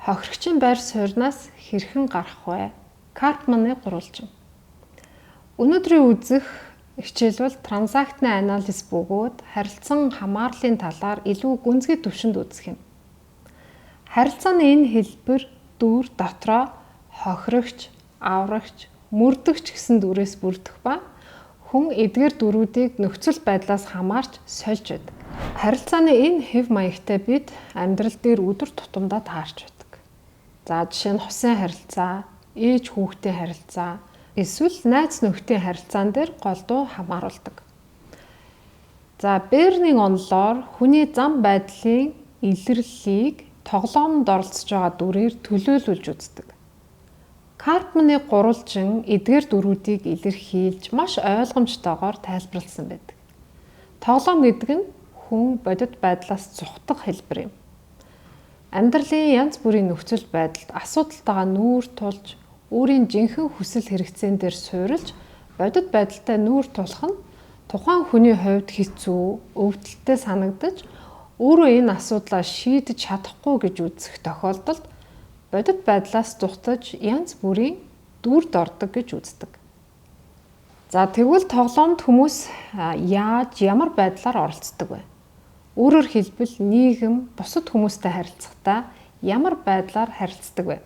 Хохирогчийн байр сууриас хэрхэн гарах вэ? Карпманы гурвалжин. Өнөөдрийн үзэх хичээл бол транзактны анализ бөгөөд харилцан хамаарлын талаар илүү гүнзгий түвшинд үзэх юм. Харилцааны энэ хэлбэр дүр дотроо хохирогч, аврагч, мөрдөгч гэсэн дүрээс бүрдэх ба хүн эдгээр дүрүүдийг нөхцөл байдлаас хамаарч сольж байдаг. Харилцааны энэ хэв маягтай бид амьдрал дээр өдөр тутамдаа таарч байдаг. За жишээ нь хусын харилцаа, ээж хүүхдийн харилцаа, эсвэл найз нөхдийн харилцаан дээр голдуу хамааруулдаг. За Бернийн онолоор хүний зам байдлын илэрлэлийг тоглоомд оролцож байгаа дүрээр төлөөлүүлж үздэг. Карпманы гурвалжин эдгээр дүрүүдийг илэрхийлж маш ойлгомжтойгоор тайлбарласан байдаг. Тоглоом гэдэг нь хүн бодит байдлаас зугтах хэлбэр юм. Амьдралын янз бүрийн нөхцөл байдалд асуудалтайгаа нүүр тулж, өөрийн жинхэнэ хүсэл хэрэгцээн дээр суурилж, бодит байдалтай нүүр тулах нь тухайн хүний хувьд хэцүү, өвдөлттэй санагдаж, өөрөө энэ асуудлаа шийдэж чадахгүй гэж үзэх тохиолдолд бодит байдлаас зугтаж янз бүрийн дүрд ордог гэж үздэг. За тэгвэл тоглоомд хүмүүс ямар байдлаар оролцдог вэ? Өөрөөр хэлбэл нийгэм бусад хүмүүстэй харилцахдаа ямар байдлаар харилцдаг вэ?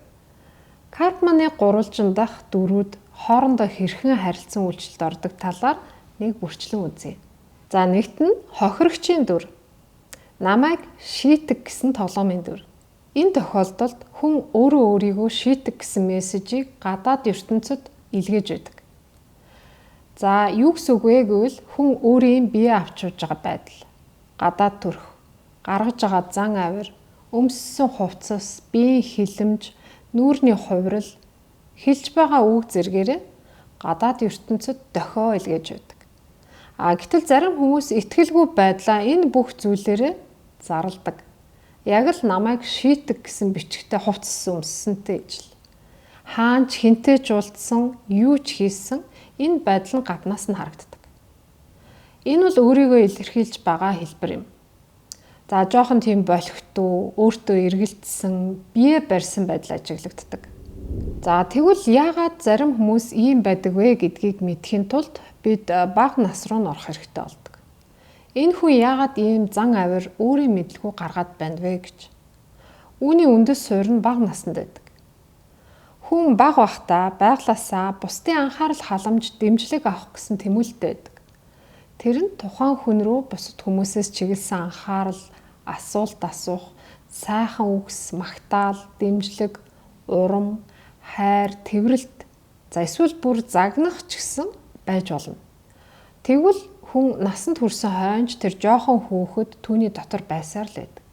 Карпманы гурвалжин дахь дүрүүд хоорондоо хэрхэн харилцан үйлчлэлд ордог талаар нэг бүрчлэн үзье. За нэгт нь хохирогчийн дүр. Намайг шийтэг гэсэн тоглоомын дүр. Энэ тохиолдолд хүн өөрөө өөрийгөө шийтэг гэсэн мессежийг гадаад ертөнцид илгээж байдаг. За юу гэсэн үг вэ гэвэл хүн өөрийн бие авчиж байгаа байдал, гадаад төрх, гаргаж байгаа зан авир, өмссөн хувцас, биеийн хилэмж, нүүрний хувирал, хэлж байгаа үг зэргээрээ гадаад ертөнцид дохио илгээж байдаг. Гэтэл зарим хүмүүс итгэлгүй байдлаа энэ бүх зүйлээрээ зарладаг. Яг л намайг шийтэг гэсэн бичгтээ хувцас өмссөнтэй ижил. Хаанч хинтээ ч уулзсан, юу ч хийсэн энэ байдал нь гаднаас нь харагддаг. Энэ бол өөрийгөө илэрхийлж байгаа хэлбэр юм. За жоохон тийм болохтуу, өөртөө эргэлдсэн, бие барьсан байдал ажиглагддаг. За тэгвэл яагаад зарим хүмүүс ийм байдаг вэ гэдгийг мэдхийн тулд бид бага нас руу н орох хэрэгтэй болдог. Энэ хүн яагаад ийм зан авир өөрийн мэдлгүй гаргаад байна вэ гэж. Үүний үндэс суурь нь бага наснд байдаг. Хүн бага байхдаа байглаасаа бусдын анхаарал халамж дэмжлэг авах гэсэн тэмүүлэлтэй байдаг. Тэр нь тухайн хүн рүү бусад хүмүүсээс чиглэсэн анхаарал, асуулт асуух, сайхан үгс, магтаал, дэмжлэг, урам, хайр, тэврэлт, за эсвэл бүр загнах ч гэсэн байж болно. Тэгвэл хүн насанд хүрсэн хойно тэр жоохон хүүхэд түүний дотор байсаар л байдаг.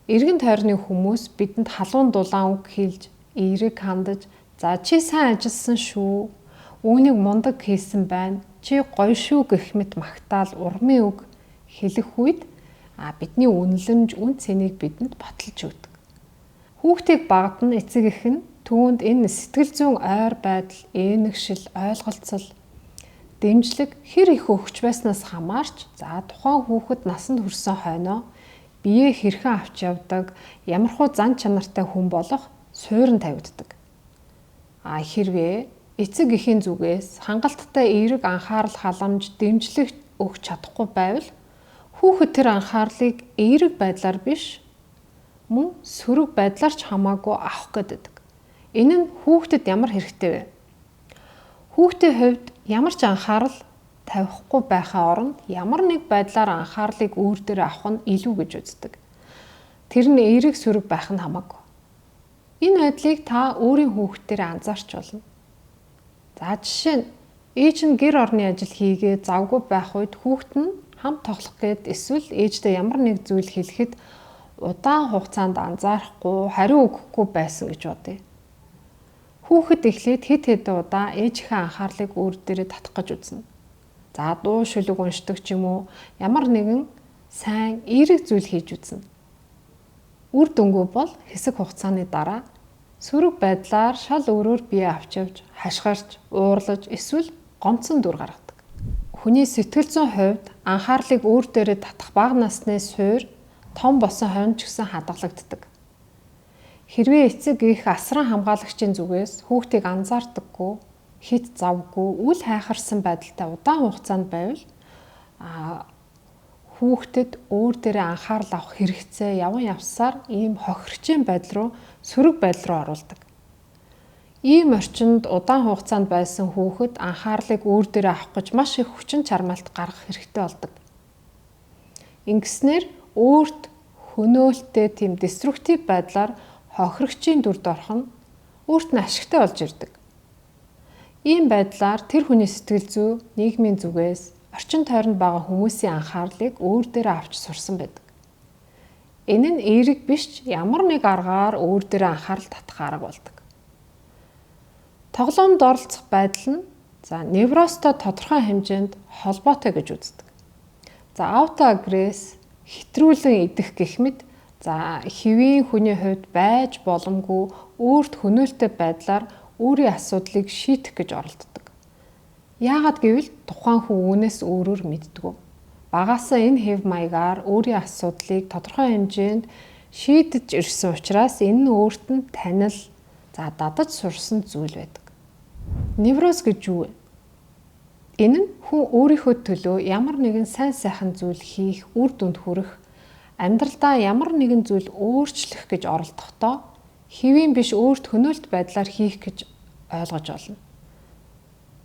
Эргэн тойрны хүмүүс бидэнд халуун дулаан үг хэлж, эерэг хандаж, за чи сайн ажилласан шүү, үүнийг мундаг хийсэн байна, чи гоё шүү гэх мэт магтаал, урмын үг хэлэх үед бидний үнэлэмж, үн цэнийг бидэнд баталж өгдөг. Хүүхдийг багтна эцэг эх нь түүнд энэ сэтгэл зүйн ойр байдал, ээнэгшил, ойлголцол, дэмжлэг хэр их өгч байснаас хамаарч за тухайн хүүхэд насанд хүрсэн хойноо бие хэрхэн авч явдаг, ямархуу зан чанартай хүн болох суурин тавигддаг. Хэрвээ эцэг эхийн зүгээс хангалттай эерэг анхаарал халамж дэмжлэг өгч чадахгүй байвал хүүхэд тэр анхаарлыг эерэг байдлаар биш мөн сөрөг байдлаар ч хамаагүй авах гэдэг. Энэ нь хүүхдэд ямар хэрэгтэй вэ? Хүүхдийн хувьд ямар ч анхаарал тавихгүй байхаа оронд ямар нэг байдлаар анхаарлыг өөр дээр авах нь илүү гэж үздэг. Тэр нь эерэг сөрөг байх нь хамаагүй. Энэ байдлыг та өөрийн хүүхдээр анзаарч болно. За жишээ нь ээж нь гэр орны ажил хийгээ завгүй байх үед хүүхэд нь хамт тоглох гээд эсвэл ээждээ ямар нэг зүйл хэлэхэд удаан хугацаанд анзаарахгүй, хариу өгөхгүй байсан гэж бодъё. Хүүхэд эхлээд хэд хэдэн удаа ээжийнхээ анхаарлыг өөр дээрээ татах гэж үзнэ. За дуу шүлэг уншдаг ч юм уу, ямар нэгэн сайн эерэг зүйл хийж үзнэ. Үр дүнгүй бол хэсэг хугацааны дараа сөрөг байдлаар шал өөрөөр бие авч явж, хашгирч, уурлаж, эсвэл гомцсон дүр гаргадаг. Хүний сэтгэл зүйн хувьд анхаарлыг өөр дээрээ татах бага насны суурь том босон хойно ч гэсэн хадгалагддаг. Хэрвээ эцэг их асран хамгаалагчийн зүгээс хүүхдийг анзаардаггүй, хит завгүй, үл хайхарсан байдалтай удаан хугацаанд байвал хүүхдэд өөр дээрээ анхаарал авах хэрэгцээ яван явсаар ийм хохирчийн байдал руу, сөрөг байдал руу оруулдаг. Ийм орчинд удаан хугацаанд байсан хүүхэд анхаарлыг өөр дээрээ авах гэж маш их хүчин чармаалт гаргах хэрэгтэй болдог. Ингэснээр өөрт хөнөөлттэй тийм деструктив байдлаар хохирогчийн дүрд орох нь өөрт нь ашигтай болж ирдэг. Ийм байдлаар тэр хүний сэтгэл зүй нийгмийн зүгээс орчин тойронд байгаа хүмүүсийн анхаарлыг өөр дээрээ авч сурсан байдаг. Энэ нь эерэг биш ямар нэг аргаар өөр дээрээ анхаарал татах арга болдог. Тоглоомд оролцох байдал нь невростой тодорхой хэмжээнд холбоотой гэж үздэг. Аутоагресс, хэтрүүлэн идэх гэх мэт хэвийн хүний хувьд байж боломгүй өөрт хөнөөлтэй байдлаар өөрийн асуудлыг шийдэх гэж оролддог. Яагаад гэвэл тухайн хүн үүнээс өөрөөр мэддэг. Багаасаа энэ хэв маягаар өөрийн асуудлыг тодорхой хэмжээнд шийдэж ирсэн учраас энэ нь өөрт нь танил, дадаж сурсан зүйл байдаг. Невроз гэж юу вэ? Энэ нь хүн өөрийнхөө төлөө ямар нэгэн сайн сайхан зүйл хийх, үр дүнд хүрэх, амьдралдаа ямар нэгэн зүйл өөрчлөх гэж оролдохдоо хэвийн биш өөрт хөнөөлт байдлаар хийх гэж ойлгож болно.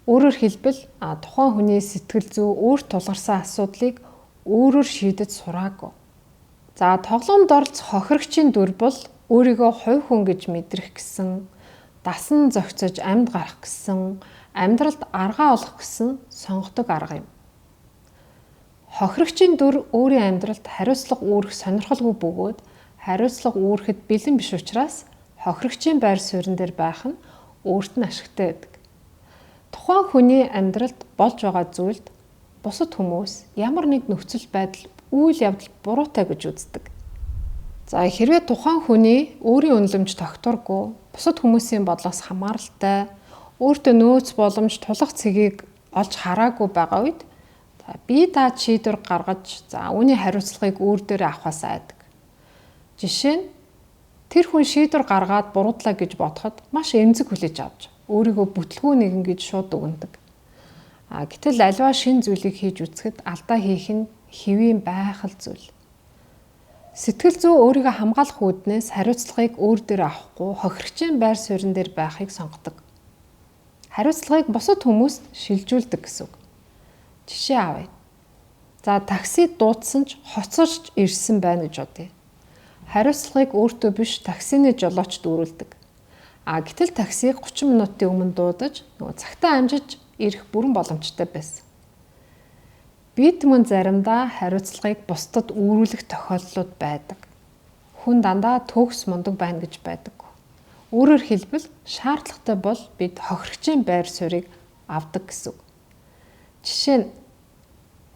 Өөрөөр хэлбэл тухайн хүний сэтгэл зүй өөрт тулгарсан асуудлыг өөрөөр шийдэж сураагүй. Тоглоомд оролцох хохирогчийн дүр бол өөрийгөө хувь хүн гэж мэдрэх гэсэн, дасан зохицож амьд гарах гэсэн, амьдралд аргаа олох гэсэн сонгодог арга юм. Хохирогчийн дүр өөрийн амьдралд хариуцлага үүрэх сонирхолгүй бөгөөд хариуцлага үүрэхэд бэлэн биш учраас хохирогчийн байр суурин дээр байх нь өөрт нь ашигтай байдаг. Тухайн хүний амьдралд болж байгаа зүйлд бусад хүмүүс ямар нэг нөхцөл байдал, үйл явдал буруутай гэж үздэг. Хэрвээ тухайн хүний өөрийн үнэлэмж тогтворгүй, бусад хүмүүсийн бодлоос хамааралтай, өөртөө нөөц боломж тулах цэгийг олж хараагүй байгаа үед бие даад шийдвэр гаргаж үүний хариуцлагыг өөр дээрээ авахаас айдаг. Жишээ нь тэр хүн шийдвэр гаргаад буруудлаа гэж бодоход маш эмзэг хүлээж авч өөрийгөө бүтлгүй нэгэн гэж шууд дүгнэдэг. Гэтэл аливаа шин зүйлийг хийж үзэхэд алдаа хийх нь хэвийн байх л зүйл. Сэтгэл зүй өөрийгөө хамгаалах үүднээс хариуцлагыг өөр дээр авахгүй хохирогчийн байр суурин дээр байхыг сонгодог. Хариуцлагыг бусад хүмүүст шилжүүлдэг гэсэн үг. Жишээ авъя. Таксид дуудсан ч хоцорч ирсэн байна гэж бодъё. Хариуцлагыг өөртөө биш таксины жолоочд үүрүүлдэг. Гэтэл таксиг 30 минутын өмнө дуудаж цагтаа амжиж ирэх бүрэн боломжтой байсан. Бид мөн заримдаа хариуцлагыг бусдад үүрүүлэх тохиолдлууд байдаг. Хүн дандаа төгс мундаг байна гэж байдаг. Өөрөөр хэлбэл шаардлагатай бол бид хохирогчийн байр суурийг авдаг гэсэн үг. Жишээ нь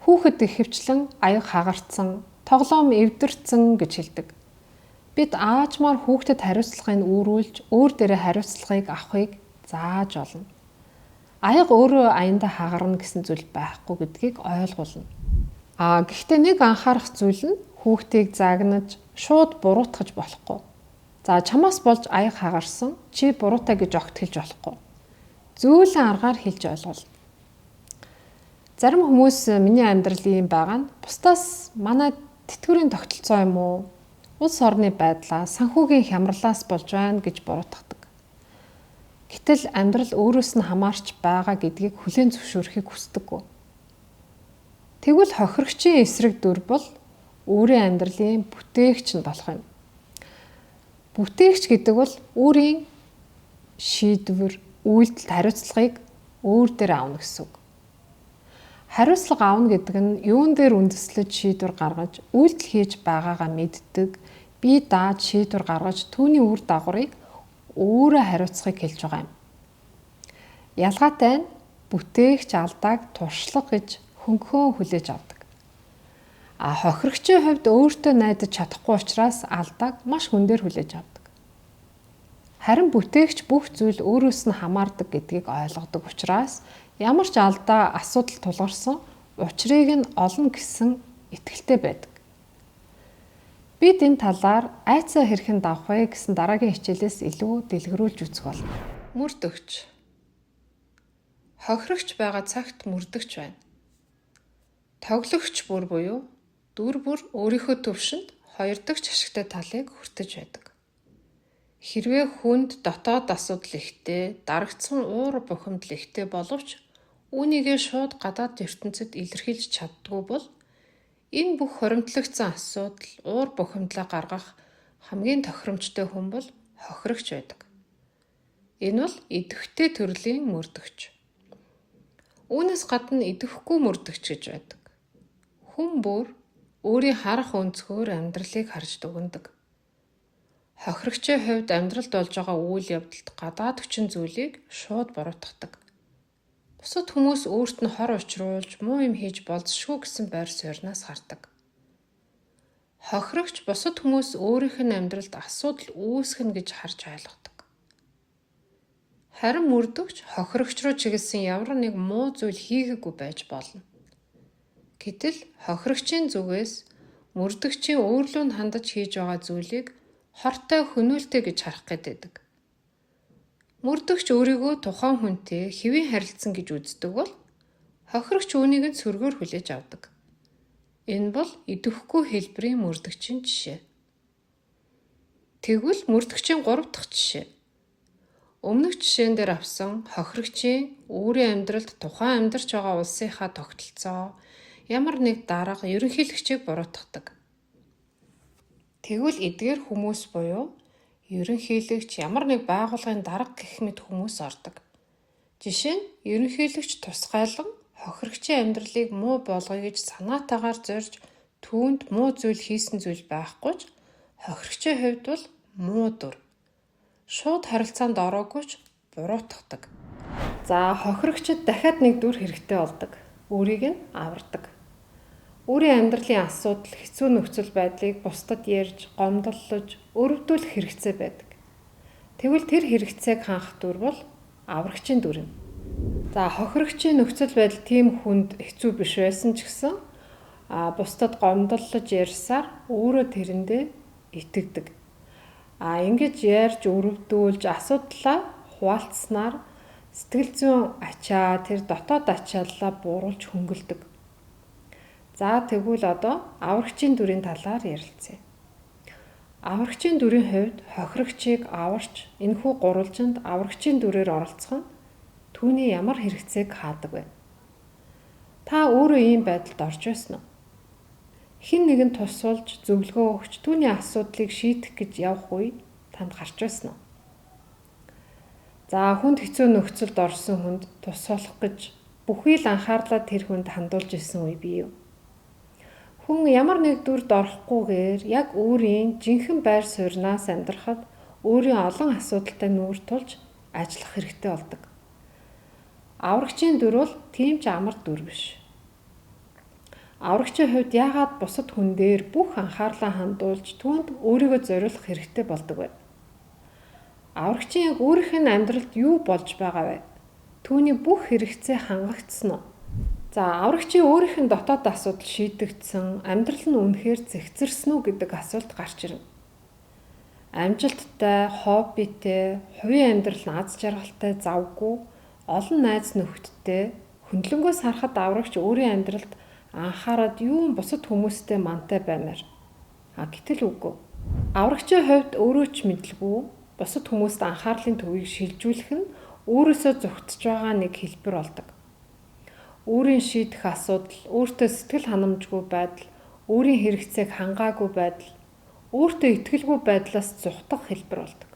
хүүхэд ихэвчлэн аяга хагардсан, тоглоом эвдэрсэн гэж хэлдэг. Бид аажмаар хүүхдэд хариуцлагыг үүрүүлж өөр дээрээ хариуцлагыг авахыг зааж олно. Аяга өөрөө аяндаа хагарна гэсэн зүйл байхгүй гэдгийг ойлгуулна. Гэхдээ нэг анхаарах зүйл нь хүүхдийг загнаж шууд буруутгаж болохгүй. Чамаас болж аяга хагарсан, чи буруутай гэж огт хэлж болохгүй. Зөөлөн аргаар хэлж ойлгуулна. Зарим хүмүүс миний амьдрал ийм байгаа нь бусдаас манай тэтгэврийн тогтолцоо юм уу? Улс орны байдлаа, санхүүгийн хямралаас болж байна гэж буруутгадаг. Гэтэл амьдрал өөрөөс нь хамаарч байгаа гэдгийг хүлээн зөвшөөрөхийг хүсдэггүй. Тэгвэл хохирогчийн эсрэг дүр бол өөрийн амьдралын бүтээгч нь болох юм. Бүтээгч гэдэг бол өөрийн шийдвэр, үйлдэлд хариуцлагыг өөр дээр авна гэсэн үг. Хариуцлага авна гэдэг нь юун дээр үндэслэж шийдвэр гаргаж, үйлдэл хийж байгаагаа мэддэг, бие дааж шийдвэр гаргаж түүний үр дагаврыг өөрөө хариуцахыг хэлж байгаа юм. Ялгаатай нь бүтээгч алдааг туршлага гэж хөнгөн хүлээж авдаг. Хохирогчийн хувьд өөртөө найдаж чадахгүй учраас алдааг маш хүндээр хүлээж авдаг. Харин бүтээгч бүх зүйл өөрөөс нь хамаардаг гэдгийг ойлгодог учраас ямар ч алдаа асуудал тулгарсан учрыг нь олно гэсэн итгэлтэй байдаг. Бид энэ талаар айцаа хэрхэн давах вэ гэсэн дараагийн хичээлээс илүү дэлгэрүүлж үзэх болно. Мөрдөгч. Хохирогч байгаа цагт мөрдөгч байна. Тоглогч бүр буюу дүр бүр өөрийнхөө төвшөнд хоёр дахь ашигтай талыг хүртэж байдаг. Хэрвээ хүнд дотоод асуудал ихтэй, дарагдсан уур бухимдал ихтэй боловч үүнийгээ шууд гадаад ертөнцид илэрхийлж чаддгүй бол энэ бүх хоримтлагдсан асуудал, уур бухимдлаа гаргах хамгийн тохиромжтой хүн бол хохирогч байдаг. Энэ бол идэвхтэй төрлийн мөрдөгч. Үүнээс гадна идэвхгүй мөрдөгч гэж байдаг. Хүн бүр өөрийн харах өнцгөр амьдралыг харж дүгнэдэг. Хохирогчийн хувьд амьдралд болж байгаа үйл явдалд гадаад хүчин зүйлийг шууд буруутгадаг. Бусад хүмүүс өөрт нь хор учруулж, муу юм хийж болзошгүй гэсэн байр суурьнаас хардаг. Хохирогч бусад хүмүүс өөрийнх нь амьдралд асуудал үүсгэнэ гэж харж ойлгодог. Харин мөрдөгч хохирогч руу чиглэсэн ямар нэг муу зүйл хийгээгүй байж болно. Гэтэл хохирогчийн зүгээс мөрдөгчийн өөрлөө нь хандаж хийж байгаа зүйлийг хортой хөнөөлтэй гэж харах гэдэг. Мөрдөгч өөрийгөө тухайн хүнтэй хэвийн харилцсан гэж үздэг бол хохирогч үүнийг нь сөргөөр хүлээж авдаг. Энэ бол идэвхгүй хэлбэрийн мөрдөгчийн жишээ. Тэгвэл мөрдөгчийн 3 дахь жишээ. Өмнөх жишээн дээр авсан хохирогчийн өөрийн амьдралд тухайн амьдарч байгаа улсынхаа тогтолцоо, ямар нэг дарга ерөнхийлөгчийг буруутгадаг. Тэгвэл эдгээр хүмүүс буюу ерөнхийлөгч, ямар нэг байгууллагын дарга гэх мэт хүмүүс ордог. Жишээ нь ерөнхийлөгч тусгайлан хохирогчийн амьдралыг муу болгоё гэж санаатаагаар зорж түүнд муу зүйл хийсэн зүйл байхгүй ч хохирогчийн хувьд бол муу дүр. Шууд харилцаанд ороогүйч буруутгадаг. За хохирогчд дахиад нэг дүр хэрэгтэй болдог. Өөрийг нь авардаг. Өөрийн амьдралын асуудал, хэцүү нөхцөл байдлыг бусдад ярьж, гомдлолж, өрөвдүүлэх хэрэгцээ байдаг. Тэгвэл тэр хэрэгцээг хангах дүр бол аврагчийн дүр юм. За хохирогчийн нөхцөл байдал тийм хүнд хэцүү биш байсан ч гэсэн бусдад гомдлолж ярьсаар өөрөө тэрэндээ итгэдэг. Ингэж ярьж, өрөвдүүлж, асуудлаа хуваалцснаар сэтгэл зүйн ачаа, тэр дотоод ачааллаа бууруулж хөнгөлдөг. За тэгвэл одоо аврагчийн дүрийн талаар ярилцъя. Аврагчийн дүрийн хувьд хохирогчийг аварч энэхүү гурвалжинд аврагчийн дүрээр оролцох нь түүний ямар хэрэгцээг хаадаг вэ? Та өөрөө ийм байдалд орж байсан уу? Хэн нэгэн тусвалж, зөвлөгөө өгч түүний асуудлыг шийдэх гэж явах үе танд гарч байсан уу? За хүнд хэцүү нөхцөлд орсон хүнд тусалах гэж бүхий л анхаарлаа тэр хүнд хандуулж исэн үе бий юу? Хүн ямар нэг дүрд орохгүйгээр яг өөрийн жинхэнэ байр суурьнаас амьдрахад өөрийн олон асуудалтай нүүр тулж ажиллах хэрэгтэй болдог. Аврагчийн дүр бол тийм ч амар дүр биш. Аврагчийн хувьд яагаад бусад хүн дээр бүх анхаарлаа хандуулж түүнд өөрийгөө зориулах хэрэгтэй болдог вэ? Аврагчийн яг өөрийнх нь амьдралд юу болж байгаа вэ? Түүний бүх хэрэгцээ хангагдсан уу? За аврагчийн өөрийнх нь дотоод асуудал шийдэгдсэн, амьдрал нь үнэхээр зэгцэрсэн үү гэдэг асуулт гарч ирнэ. Амжилттай, хоббитэй, хувийн амьдрал нь аз жаргалтай, завгүй, олон найз нөхөдтэй хөндлөнгөөс харахад аврагч өөрийн амьдралд анхаарад юун бусад хүмүүстэй мантай баймаар. Гэтэл үгүй. Аврагчийн хувьд өөрөө ч мэдлгүй бусад хүмүүст анхаарлын төвийг шилжүүлэх нь өөрөөсөө зүгтж байгаа нэг хэлбэр болдог. Өөрийн шийдэх асуудал, өөртөө сэтгэл ханамжгүй байдал, өөрийн хэрэгцээг хангаагүй байдал, өөртөө итгэлгүй байдлаас зүхтах хэлбэр болдог.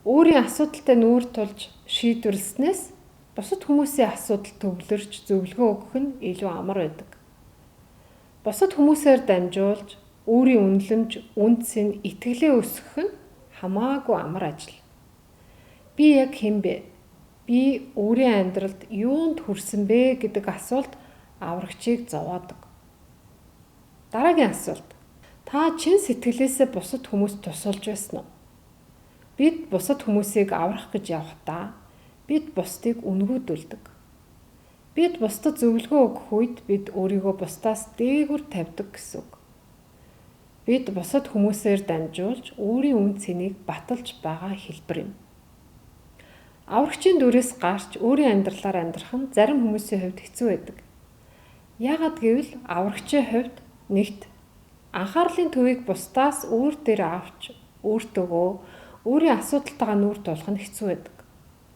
Өөрийн асуудалтай нүүр тулж шийдвэрлэснээс бусад хүмүүсийн асуудал төвлөрч зөвлөгөө өгөх нь илүү амар байдаг. Бусад хүмүүсээр дамжуулж өөрийн үнэлэмж, үндсийн итгэлээ өсгөх нь хамаагүй амар ажил. Би яг хэн бэ? Би өөрийн амьдралд юунд хүрсэн бэ гэдэг асуулт аврагчийг зовоодог. Дараагийн асуулт. Та чин сэтгэлээсээ бусад хүмүүст тусалж байсан уу? Бид бусад хүмүүсийг аврах гэж явахдаа бид бусдыг үнгүүдүүлдэг. Бид бусдад зөвлөгөө өгөх үед бид өөрийгөө бусдаас дээгүүр тавьдаг гэсэн үг. бид бусад хүмүүсээр дамжуулж өөрийн үн цэнийг баталж байгаа хэлбэр юм. Аврагчийн дүрээс гарч өөрийн амьдралаар амьдрах нь зарим хүмүүсийн хувьд хэцүү байдаг. Яагаад гэвэл аврагчийн хувьд нэгт анхаарлын төвийг бусдаас өөр дээр авч өөртөөгөө өөрийн асуудалтайгаа нүүр тулах нь хэцүү байдаг.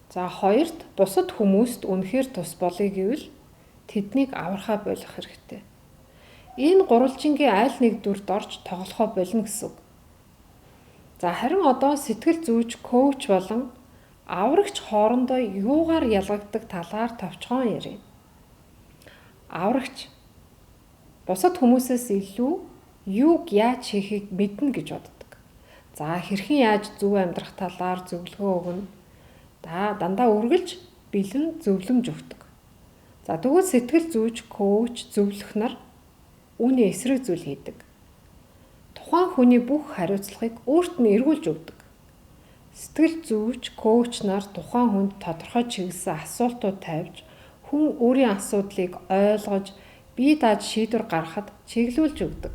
За хоёрт бусад хүмүүст үнэхээр тус болъё гэвэл тэднийг аврахаа болох хэрэгтэй. Энэ гурвалжингийн аль нэг дүрд орж тоглохоо болно гэсэн үг. За харин одоо сэтгэл зүйч, коуч болон аврагч хоорондоо юугаар ялгагддаг талаар товчхон ярив. Аврагч бусад хүмүүсээс илүү юуг яаж хийхийг мэднэ гэж боддог. За хэрхэн яаж зөв амьдрах талаар зөвлөгөө өгнө. Дандаа үргэлж бэлэн зөвлөмж өгдөг. За тэгвэл сэтгэл зүйч, коуч, зөвлөх нар үүний эсрэг зүйл хийдэг. Тухайн хүний бүх хариуцлагыг өөрт нь эргүүлж өгдөг. Сэтгэл зүйч, коуч нар тухайн хүнд тодорхой чиглэсэн асуултууд тавьж, хүн өөрийн асуудлыг ойлгож, бие дааж шийдвэр гаргахад чиглүүлж өгдөг.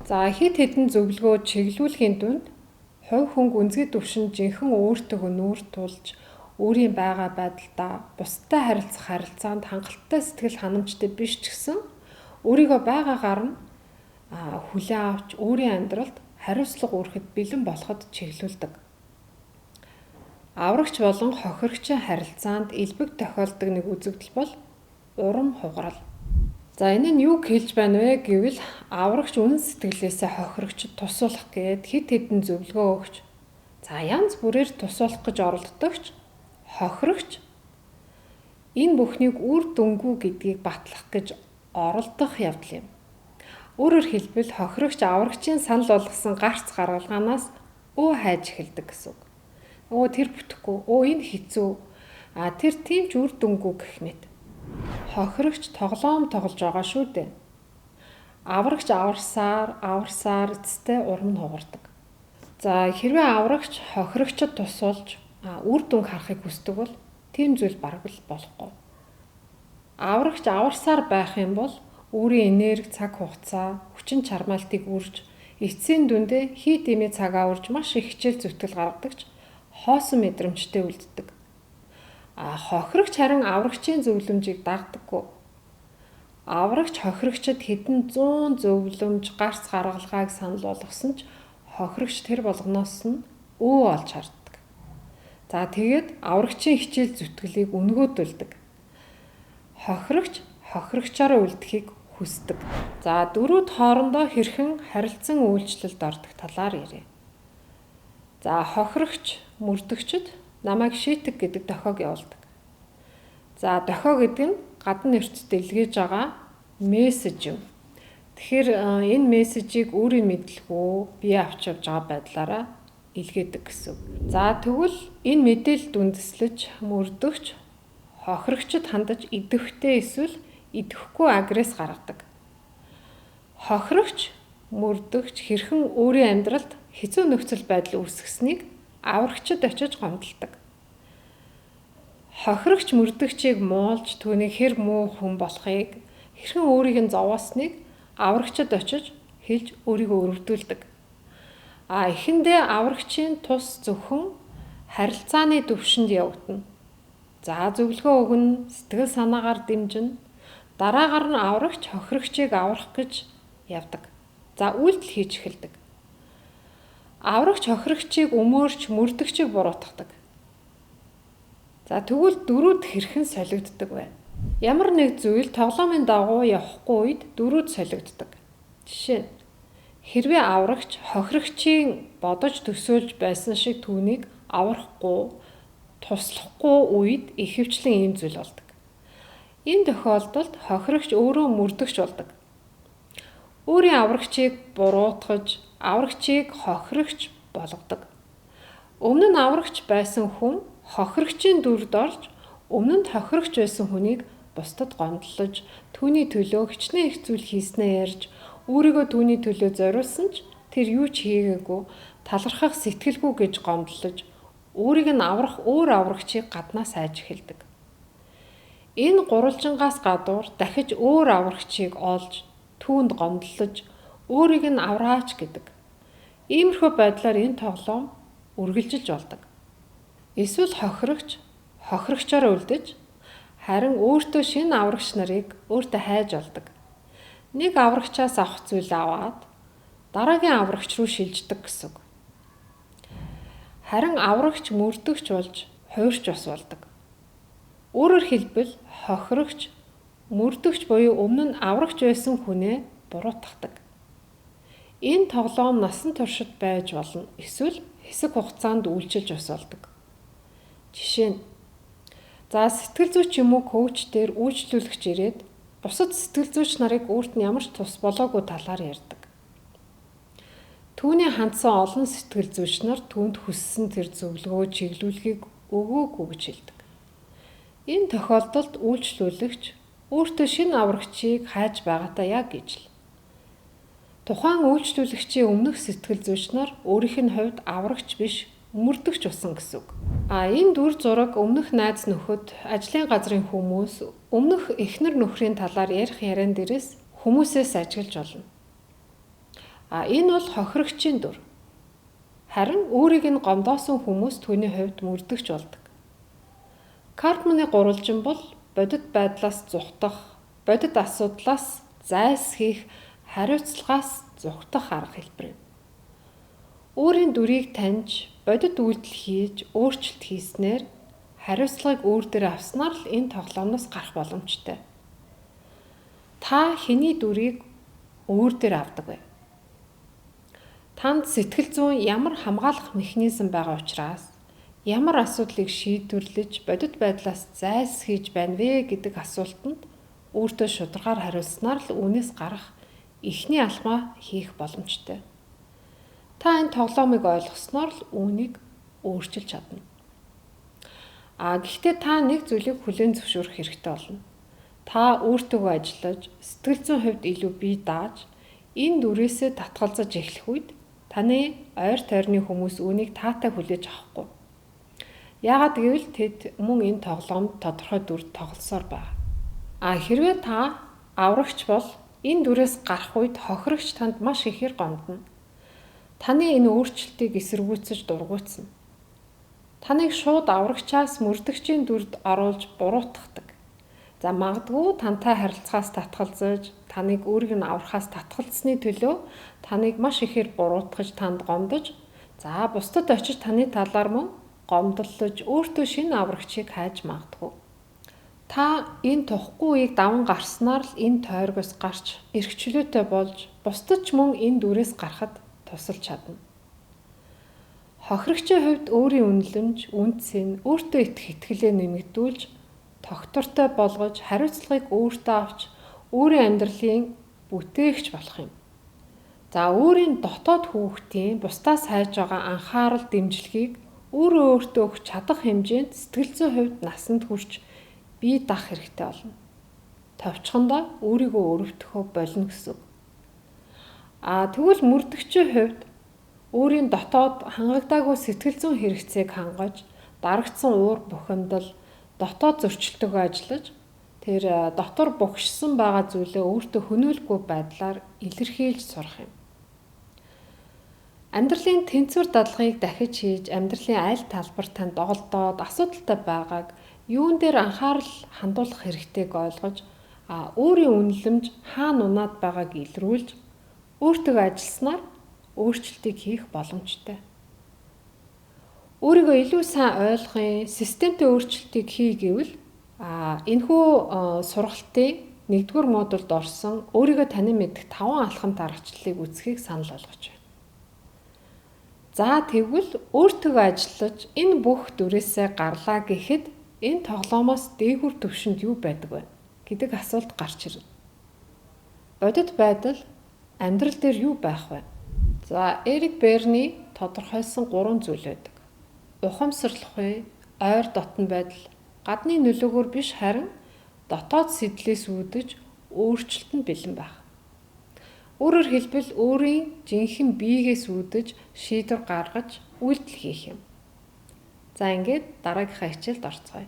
За хэд хэдэн зөвлөгөө чиглүүлэхийн дунд хувь хүн гүнзгий төвшин жинхэнэ өөртөө нүүр тулж, өөрийн байгаа байдалдаа бусдад харилцах харилцаанд хангалттай сэтгэл ханамжтай биш ч гэсэн өөрийгөө байгаагаар нь хүлээн авч өөрийн амьдралд хариуцлага үүрэхэд бэлэн болоход чиглүүлдэг. Аврагч болон хохирогчийн харилцаанд элбэг тохиолдог нэг үзэгдэл бол урам хугарал. За энэ нь юу хэлж байна вэ гэвэл аврагч үнэн сэтгэлээсээ хохирогчд тусуулах гээд хэд хэдэн зөвлөгөө өгч янз бүрээр тусуулах гэж оролддогч хохирогч энэ бүхнийг үр дүнгүй гэдгийг батлах гэж оролдох явдал юм. Өөрөөр хэлбэл хохирогч аврагчийн санал болгосон гарц гаргалгаанаас хайж эхэлдэг гэсэн үг. Тэр бүтэхгүй, энэ хэцүү. Тэр тийм ч үр дүнгүй гэх мэт. Хохирогч тоглоом тоглож байгаа шүү дээ. Аврагч аварсаар эцэстээ урам нь хугардаг. За хэрвээ аврагч хохирогчд тусуулж үр дүн харахыг хүсдэг бол тийм зүйл бараг л болохгүй. Аврагч аварсаар байх юм бол өөрийн энерги, цаг хугацаа, хүчин чармаалтыг үрж, эцсийн дүндээ хий дэмий цагаа үрж маш их хичээл зүтгэл гаргадагч хоосон мэдрэмжтэй үлддэг. Хохирогч харин аврагчийн зөвлөмжийг дагдаггүй. Аврагч хохирогчд хэдэн 100 зөвлөмж, гарц гаргалгааг санал болгосон ч хохирогч тэр болгоноос нь олж харддаг. За тэгээд аврагчийн хичээл зүтгэлийг өнгөөдүүлдэг. Хохирогч хохирогчоор үлдэхийг хүсдэг. За дөрүүд хоорондоо хэрхэн харилцан үйлчлэлд ордог талаар ярив. За хохирогч мөрдөгчд намайг шийтэг гэдэг дохиог явуулдаг. За дохио гэдэг нь гадна эртд илгээж байгаа мессеж юм. Тэгэхээр энэ мессежийг өөрийн мэдлгүй бие авч явж байгаа байдлаараа илгээдэг гэсэн. За тэгвэл энэ мэдээлэл дүндэслэж мөрдөгч хохирогчд хандаж идэвхтэй эсвэл идэвхгүй агресс гаргадаг. Хохирогч мөрдөгч хэрхэн өөрийн амьдралд хэцүү нөхцөл байдал үүсгэснийг аврагчд очиж гомдолдог. Хохирогч мөрдөгчийг муулж түүнийг хэр муу хүн болохыг хэрхэн өөрийг нь зовоосныг аврагчд очиж хэлж өөрийгөө өрөвдүүлдэг. Эхэндээ аврагчийн тус зөвхөн харилцааны төвшөнд явагдана. За зөвлөгөө өгнө, сэтгэл санаагаар дэмжинэ. Дараагаар нь аврагч хохирогчийг аврах гэж явдаг. За үйлдэл хийж эхэлдэг. Аврагч хохирогчийг өмөөрч мөрдөгчийг буруутгадаг. За тэгвэл дөрүүд хэрхэн солигддог вэ? Ямар нэг зүйл тоглоомын дагуу явахгүй үед дөрүүд солигддог. Жишээ нь хэрвээ аврагч хохирогчийн бодож төсөөлж байсан шиг түүнийг аврахгүй, туслахгүй үед ихэвчлэн ийм зүйл болдог. Энэ тохиолдолд хохирогч өөрөө мөрдөгч болдог. Өөрийн аврагчийг буруутгаж, аврагчийг хохирогч болгодог. Өмнө нь аврагч байсан хүн хохирогчийн дүрд орж, өмнө нь хохирогч байсан хүнийг бусдад гомдлож, түүний төлөө хичнээн их зүйл хийснээ ярьж, өөрийгөө түүний төлөө зориулсан ч тэр юу ч хийгээгүй, талархах сэтгэлгүй гэж гомдлож, өөрийг нь аврах өөр аврагчийг гаднаас айж эхэлдэг. Энэ гурвалжингаас гадуур дахиж өөр аврагчийг олж, түүнд гомдлож, өөрийг нь авраач гэдэг. Иймэрхүү байдлаар энэ тоглоом үргэлжилж болдог. Эсвэл хохирогчоор үлдэж харин өөртөө шинэ аврагч нарыг өөртөө хайж болдог. Нэг аврагчаас авах зүйл аваад дараагийн аврагч руу шилждэг гэсэн. Харин аврагч мөрдөгч болж хуурч бас болдог. Өөрөөр хэлбэл хохирогч мөрдөгч буюу өмнө нь аврагч байсан хүнээ буруутгадаг. Энэ тоглоом насан туршид байж болно. Эсвэл хэсэг хугацаанд үйлчилж бас болдог. Жишээ нь сэтгэл зүйч юм уу коуч дээр үйлчлүүлэгч ирээд бусад сэтгэл зүйч нарыг өөрт нь ямар ч тус болоогүй талаар ярьдаг. Түүний хандсан олон сэтгэл зүйч нар түүнд хүссэн тэр зөвлөгөө чиглүүлгийг өгөөгүй гэж хэлдэг. Энэ тохиолдолд үйлчлүүлэгч өөртөө шинэ аврагчийг хайж байгаатай яг ижил. Тухайн үйлчлүүлэгчийн өмнөх сэтгэл зүйч нар өөрийнх нь хувьд аврагч биш, мөрдөгч болсон гэсэн үг. Энэ дүр зураг өмнөх найз нөхөд, ажлын газрын хүмүүс, өмнөх эхнэр нөхрийн талаар ярих яриан дээрээс хүмүүсээс ажиглаж болно. Энэ бол хохирогчийн дүр. Харин өөрийг нь гомдоосон хүмүүс түүний хувьд мөрдөгч болдог. Карпманы гурвалжин бол бодит байдлаас зүхтах, бодит асуудлаас зайлсхийх, хариуцлагаас зүхтах арга хэлбэр юм. Өөрийн дүрийг таньж, бодит үйлдэл хийж, өөрчлөлт хийснээр хариуцлагыг өөр дээр авснаар л энэ тоглоомноос гарах боломжтой. Та хэний дүрийг өөр дээр авдаг вэ? Танд сэтгэл зүйн ямар хамгаалах механизм байгаа учраас ямар асуудлыг шийдвэрлэж бодит байдлаас зайлсхийж байна вэ гэдэг асуултанд өөртөө шударгаар хариулснаар л үүнээс гарах эхний алхмаа хийх боломжтой. Та энэ тоглоомыг ойлгосноор л үүнийг өөрчилж чадна. Гэхдээ та нэг зүйлийг хүлээн зөвшөөрөх хэрэгтэй болно. Та өөртөөгөө ажиллаж, сэтгэл зүйн хувьд илүү бие дааж, энэ дүрээсээ татгалзаж эхлэх үед таны ойр тойрны хүмүүс үүнийг таатай хүлээж авахгүй. Яагаад гэвэл тэд мөн энэ тоглоомд тодорхой дүрд тоглосоор байна. Хэрвээ та аврагч бол энэ дүрээс гарах үед хохирогч танд маш ихээр гомдно. Таны энэ өөрчлөлтийг эсэргүүцэж дургуутсна. Таныг шууд аврагчаас мөрдөгчийн дүрд оруулж буруутгадаг. Магадгүй тантай харилцахаас татгалзаж, таныг өөрийг нь аврахаас татгалзсны төлөө таныг маш ихээр буруутгаж, танд гомдож, бусдад очиж таны талаар мөн гомдлож, өөртөө шинэ аврагчийг хайж магадгүй. Та энэ тухгүй үеийг даван гарснаар л энэ тойргоос гарч, эрхчлөөтэй болж, бусдад ч мөн энэ дүрээс гарахад тусалж чадна. Хохирогчийн хувьд өөрийн үнэлэмж, үнцэн, өөртөө итгэлээ нэмэгдүүлж, тогтвортой болгож, хариуцлагыг өөртөө авч, өөрийн амьдралын бүтээгч болох юм. Өөрийн дотоод хүүхдийн бусдаас хайж байгаа анхаарал дэмжлэгийг өөрөө өөртөө өгч чадах хэмжээнд сэтгэл зүйн хувьд насанд хүрч бие даах хэрэгтэй болно. Товчхондоо өөрийгөө өрөвдөхөө болно гэсэн. Тэгвэл мөрдөгчийн хувьд өөрийн дотоод хангагдаагүй сэтгэл зүйн хэрэгцээг хангаж, дарагдсан уур бухимдал, дотоод зөрчилтөөгөө ажиллаж, тэр дотор богшсон байгаа зүйлээ өөртөө хөнөөлгүй байдлаар илэрхийлж сурах юм. Амьдралын тэнцвэр дадлагыг дахиж хийж, амьдралын аль талбар танд олдоод асуудалтай байгааг юун дээр анхаарал хандуулах хэрэгтэйг ойлгож, өөрийн үнэлэмж хаана унаад байгааг илрүүлж, өөртөө ажилласнаар өөрчлөлтийг хийх боломжтой. Өөрийгөө илүү сайн ойлгохын, системтэй өөрчлөлтийг хий гэвэл энэхүү сургалтын 1-р модульд орсон өөрийгөө танин мэдэх 5 алхамт аргачлалыг үзэхийг санал болгож байна. Тэгвэл өөртөө ажиллаж энэ бүх дүрээсээ гарлаа гэхэд энэ тоглоомоос дээгүүр түвшинд юу байдаг вэ гэдэг асуулт гарч ирнэ. Бодит байдал амьдрал дээр юу байх вэ? Эрик Берни тодорхойлсон 3 зүйл байдаг. Ухамсарлахгүй, ойр дотн байдал, гадны нөлөөгөөр биш харин дотоод сэтлээс үүдэж өөрчлөлтөнд бэлэн байх. Өөрөөр хэлбэл өөрийн жинхэнэ биегээс үүдэж шийдвэр гаргаж үйлдэл хийх юм. Ингээд дараагийнхаа хичээлд орцгоё.